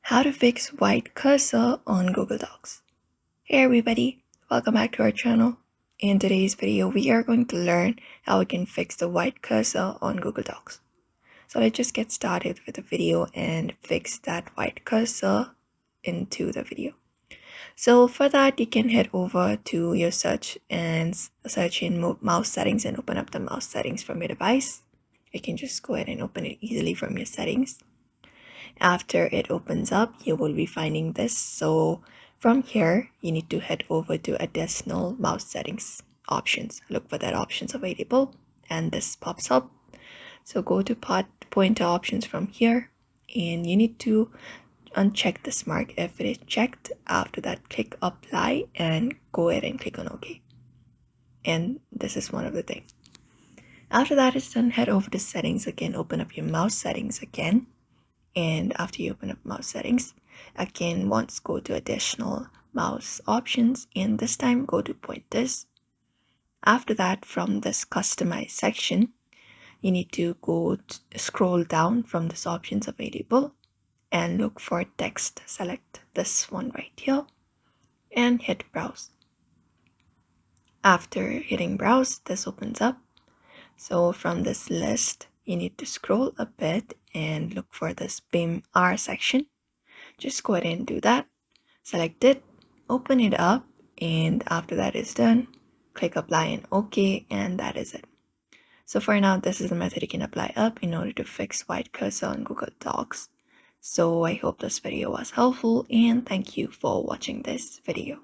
How to fix white cursor on Google Docs. Hey everybody, welcome back to our channel. In today's video, we are going to learn how we can fix the white cursor on Google Docs. So let's just get started with the video and fix that white cursor into the video. So for that, you can head over to your search and search in mouse settings and open up the mouse settings from your device. You can just go ahead and open it easily from your settings. After it opens up, you will be finding this. So from here, you need to head over to additional mouse settings options. Look for that options available and this pops up. So go to pointer options from here and you need to uncheck this mark if it is checked. After that, click apply and go ahead and click on OK. And this is one of the things. After that is done, head over to settings again, open up your mouse settings again. And after you open up mouse settings, again, once go to additional mouse options and this time go to pointers. After that, from this customize section, you need to scroll down from this options available and look for text. Select this one right here and hit browse. After hitting browse, this opens up. So from this list, you need to scroll a bit and look for this BIM-R section. Just go ahead and do that. Select it, open it up, and after that is done, click apply and OK, and that is it. So for now, this is the method you can apply up in order to fix white cursor on Google Docs. So I hope this video was helpful and thank you for watching this video.